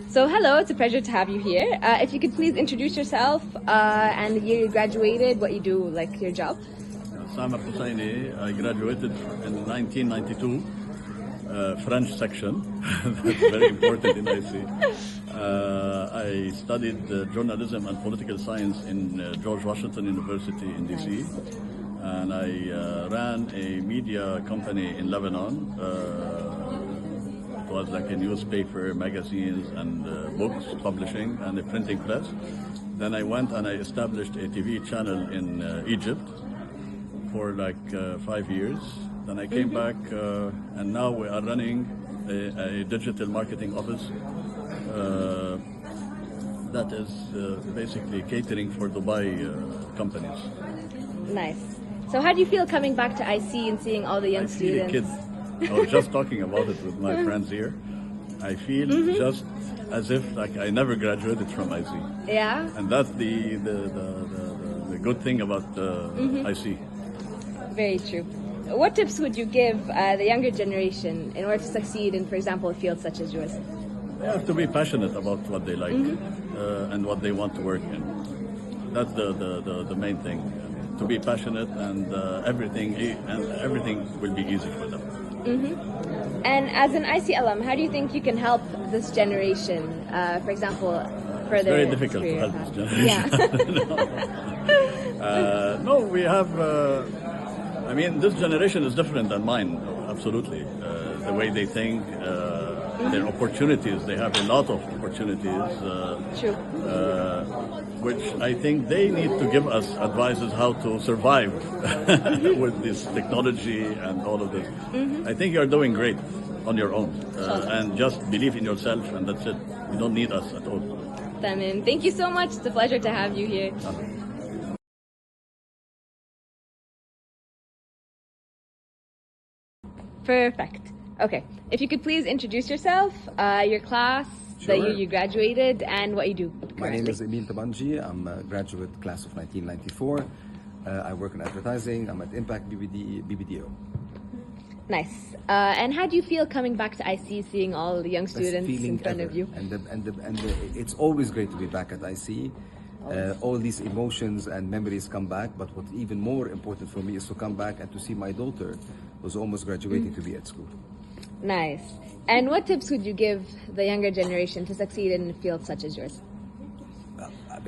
So hello, it's a pleasure to have you here. If you could please introduce yourself and the year you graduated, what you do, like your job. Sam Husseini. I graduated in 1992, French section. That's very important in IC. I studied journalism and political science in George Washington University in DC. And I ran a media company in Lebanon. It was like a newspaper, magazines, and books publishing, and a printing press. Then I went and I established a TV channel in Egypt for like 5 years. Then I came back, and now we are running a digital marketing office that is basically catering for Dubai companies. Nice. So how do you feel coming back to IC and seeing all the young students? I feel a kid. I was just talking about it with my friends here. I feel just as if like I never graduated from IC. Yeah. And that's the good thing about IC. Very true. What tips would you give the younger generation in order to succeed in, for example, fields such as yours? They have to be passionate about what they like and what they want to work in. That's the main thing. To be passionate, and everything will be easy for them. And as an IC alum, how do you think you can help this generation, for example, further? It's very difficult to help this generation. Yeah. No, we have. I mean, this generation is different than mine. Absolutely, the way they think, their opportunities. They have a lot of opportunities. True. Which I think they need to give us advices how to survive with this technology and all of this. I think you're doing great on your own, and just believe in yourself, and that's it. You don't need us at all. Tamim, thank you so much. It's a pleasure to have you here. Perfect. Okay, if you could please introduce yourself, your class, the year you graduated, and what you do currently. My name is Emil Tabanji. I'm a graduate class of 1994. I work in advertising. I'm at Impact BBDO. Nice. And how do you feel coming back to IC, seeing all the young students in front of you? And it's always great to be back at IC. All these emotions and memories come back, but what's even more important for me is to come back and to see my daughter, who's almost graduating, to be at school. Nice. And what tips would you give the younger generation to succeed in fields such as yours?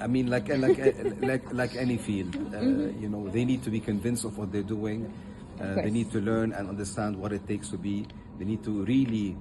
I mean, like any field, you know, they need to be convinced of what they're doing. They need to learn and understand what it takes to be. They need to really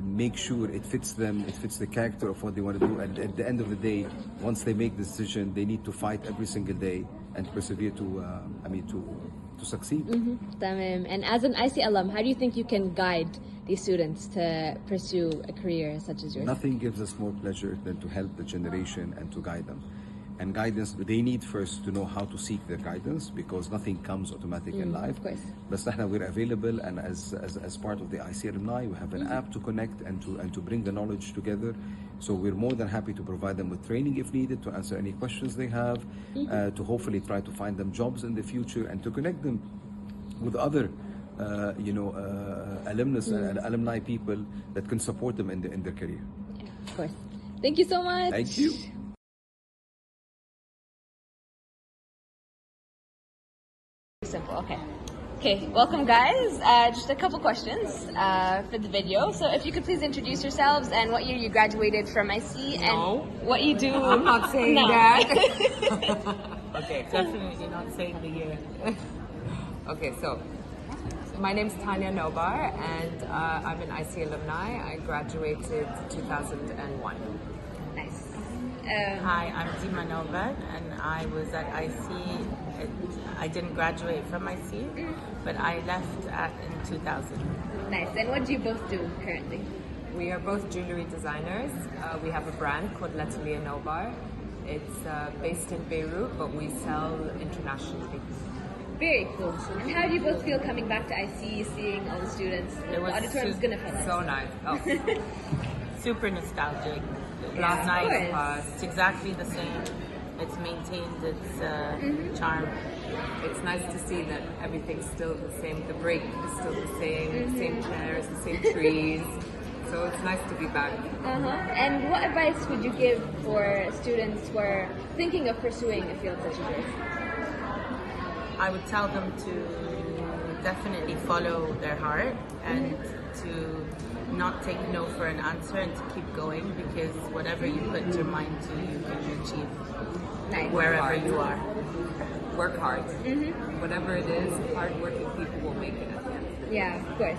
make sure it fits them, it fits the character of what they want to do. And at the end of the day, once they make the decision, they need to fight every single day and persevere to succeed. Tamim. And as an IC alum, how do you think you can guide these students to pursue a career such as yours? Nothing gives us more pleasure than to help the generation and to guide them. And guidance, they need first to know how to seek their guidance, because nothing comes automatic in life. Of course. But we're available, and as part of the IC alumni, we have an app to connect and to bring the knowledge together. So we're more than happy to provide them with training if needed, to answer any questions they have, to hopefully try to find them jobs in the future, and to connect them with other alumnus and alumni people that can support them in their career. Yeah, of course. Thank you so much. Thank you. Simple. Okay, welcome guys. Just a couple questions for the video. So if you could please introduce yourselves and what year you graduated from IC and what you do. I'm not saying that. Okay, definitely not saying the year. Okay, so my name's Tanya Nobar, and I'm an IC alumni. I graduated 2001. Nice. Hi, I'm Dima Novak, and I was at IC. I didn't graduate from IC, but I left in 2000. Nice. And what do you both do currently? We are both jewelry designers. We have a brand called L'Atelier Nobar. It's based in Beirut, but we sell internationally. Very cool. And how do you both feel coming back to IC, seeing all the students? The auditorium's gonna feel nice. So nice. Oh. Super nostalgic. Yeah, Nice. It's exactly the same. It's maintained its charm. It's nice to see that everything's still the same. The break is still the same chairs, the same trees. so it's nice to be back. And what advice would you give for students who are thinking of pursuing a field such as yours? I would tell them to definitely follow their heart and to not take no for an answer and to keep going, because whatever you put your mind to, you can achieve wherever you are. Work hard. Whatever it is, hard-working people will make it at the end. Yeah, of course.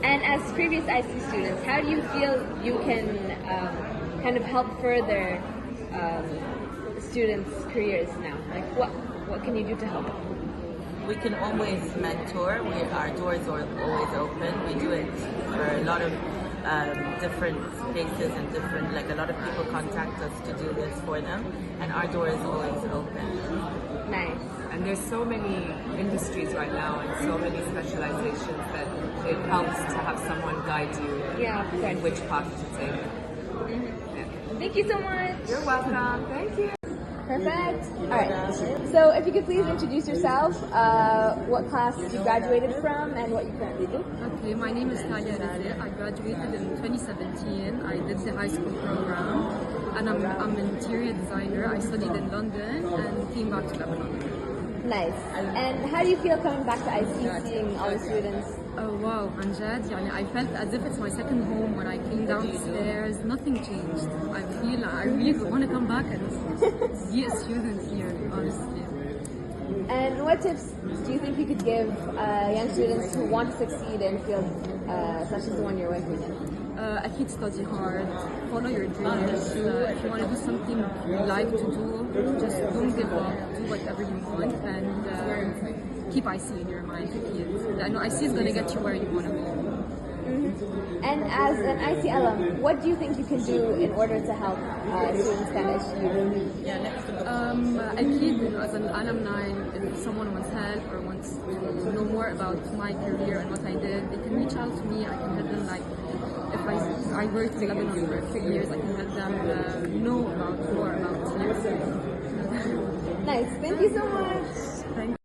And as previous IC students, how do you feel you can kind of help further students' careers now? Like, what can you do to help? We can always mentor. Our doors are always open. We do it for a lot of different places and different, like a lot of people contact us to do this for them, and our door is always open. Nice. And there's so many industries right now and so many specializations that it helps to have someone guide you Yeah, of course. which path to take. Thank you so much. You're welcome. Thank you. Perfect. All right. So if you could please introduce yourself, what class you graduated from, and what you currently do. Okay, my name is Talia Razia. I graduated in 2017. I did the high school program, and I'm an interior designer. I studied in London and came back to Lebanon. Nice. And how do you feel coming back to IC, seeing all the students? Oh wow, Anjad, I felt as if it's my second home. When I came downstairs, nothing changed. I really want to come back and be a student here, honestly. And what tips do you think you could give young students who want to succeed in fields such as the one you're working in? Akid, study hard, follow your dreams. If you want to do something you like to do, just don't give up, do whatever you want, and keep IC in your mind. I know IC is going to get you where you want to go. And as an IC alum, what do you think you can do in order to help students that issue? Akid, as an alumni, if someone wants help or wants to know more about my career and what I did, they can reach out to me. I can help them, like, if I worked in Lebanon for 3 years, I can help them know more about here. Nice. Thank you so much. Thank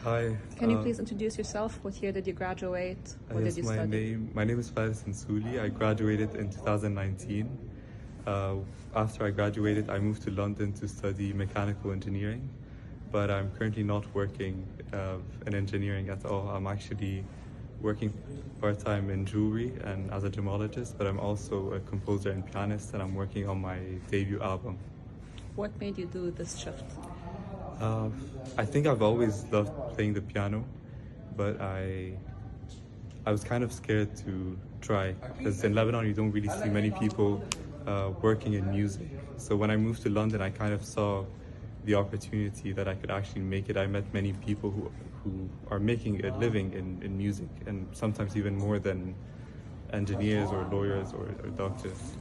Hi. Can you please introduce yourself? What year did you graduate? What did you study? My name is Faris Nsuli. I graduated in 2019. After I graduated, I moved to London to study mechanical engineering, but I'm currently not working in engineering at all. I'm actually working part-time in jewelry and as a gemologist, but I'm also a composer and pianist, and I'm working on my debut album. What made you do this shift? I think I've always loved playing the piano, but I was kind of scared to try, because in Lebanon you don't really see many people working in music. So when I moved to London, I kind of saw the opportunity that I could actually make it. I met many people who are making a living in music, and sometimes even more than engineers or lawyers or doctors.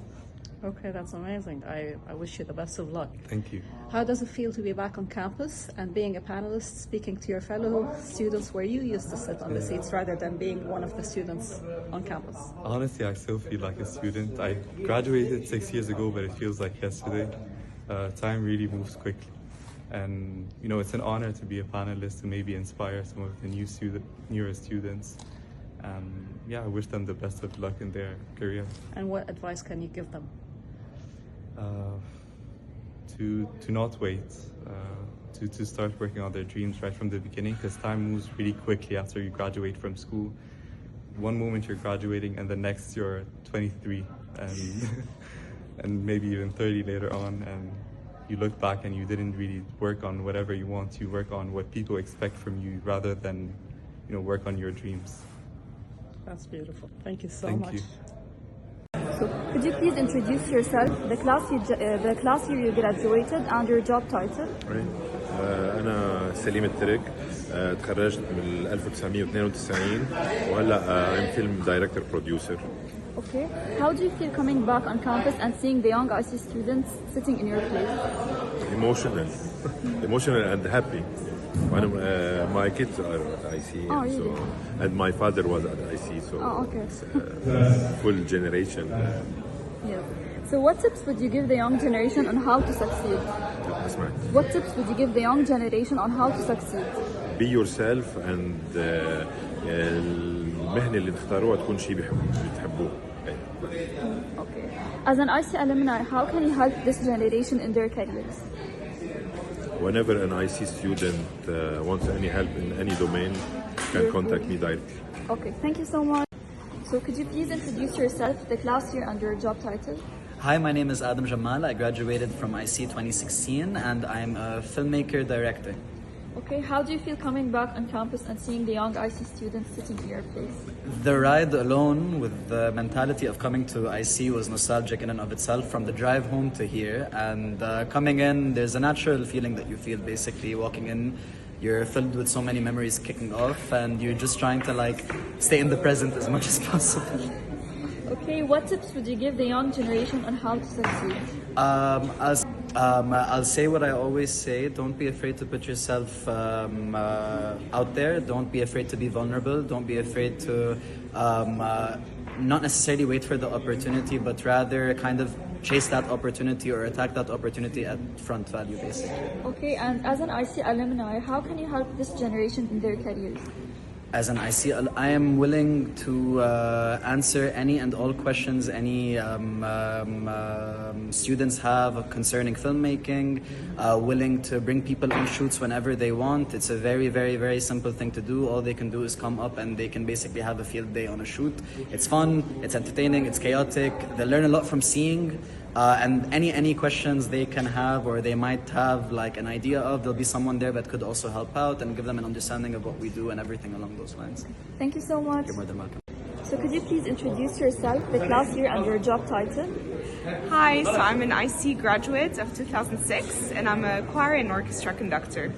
Okay, that's amazing. I wish you the best of luck. Thank you. How does it feel to be back on campus and being a panelist, speaking to your fellow students where you used to sit on the seats rather than being one of the students on campus? Honestly, I still feel like a student. I graduated 6 years ago, but it feels like yesterday. Time really moves quickly. And, you know, it's an honor to be a panelist and maybe inspire some of the newer students. Yeah, I wish them the best of luck in their career. And what advice can you give them? To not wait, to start working on their dreams right from the beginning, because time moves really quickly after you graduate from school. One moment you're graduating and the next you're 23 and and maybe even 30 later on, and you look back and you didn't really work on whatever you want. You work on what people expect from you rather than, work on your dreams. That's beautiful. Thank you so Thank much. you. So, could you please introduce yourself, the class year you graduated, and your job title? أنا سليم الترك تخرجت من 1992 وهلا I'm film director producer. Okay. How do you feel coming back on campus and seeing the young IC students sitting in your place? Emotional and happy. My kids are at IC, Oh, really? and my father was at IC, so Okay. it's full generation. Yes. So, what tips would you give the young generation on how to succeed? اسمع. What tips would you give the young generation on how to succeed? Be yourself and المهنة اللي تختاروها تكون شيء بتحبوه. Okay. As an IC alumni, how can you help this generation in their careers? Whenever an IC student wants any help in any domain, can contact me directly. Okay, thank you so much. So could you please introduce yourself, the class year, and your job title? Hi, my name is Adam Jamal. I graduated from IC 2016 and I'm a filmmaker director. Okay, how do you feel coming back on campus and seeing the young IC students sitting in your place? The ride alone with the mentality of coming to IC was nostalgic in and of itself, from the drive home to here. And coming in, there's a natural feeling that you feel basically walking in. You're filled with so many memories kicking off and you're just trying to stay in the present as much as possible. Okay, what tips would you give the young generation on how to succeed? I'll say what I always say. Don't be afraid to put yourself out there. Don't be afraid to be vulnerable. Don't be afraid to not necessarily wait for the opportunity, but rather kind of chase that opportunity or attack that opportunity at front value, basically. Okay, and as an IC alumni, how can you help this generation in their careers? As an IC, I am willing to answer any and all questions any students have concerning filmmaking, willing to bring people on shoots whenever they want. It's a very, very, very simple thing to do. All they can do is come up and they can basically have a field day on a shoot. It's fun, it's entertaining, it's chaotic. They learn a lot from seeing. And any questions they can have or they might have an idea of, there'll be someone there that could also help out and give them an understanding of what we do and everything along those lines. Thank you so much. You're more than welcome. So could you please introduce yourself, the class year, and your job title? Hi, so I'm an IC graduate of 2006 and I'm a choir and orchestra conductor.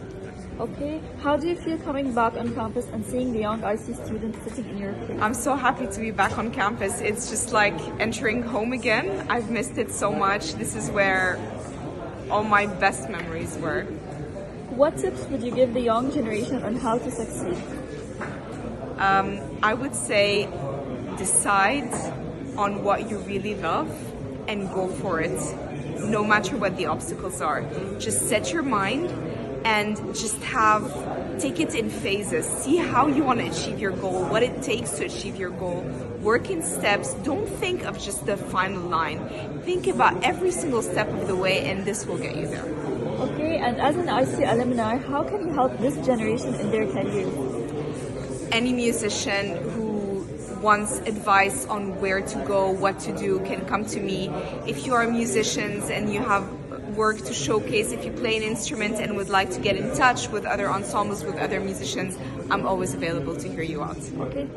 Okay, how do you feel coming back on campus and seeing the young IC students sitting in your place? I'm so happy to be back on campus. It's just like entering home again. I've missed it so much. This is where all my best memories were. What tips would you give the young generation on how to succeed? I would say decide on what you really love and go for it, no matter what the obstacles are. Just set your mind and just take it in phases. See how you want to achieve your goal, what it takes to achieve your goal. Work in steps. Don't think of just the final line. Think about every single step of the way and this will get you there. Okay, and as an IC alumni, how can you help this generation in their careers? Any musician who wants advice on where to go, what to do, can come to me. If you are musicians and you have work to showcase, if you play an instrument and would like to get in touch with other ensembles, with other musicians, I'm always available to hear you out. Okay.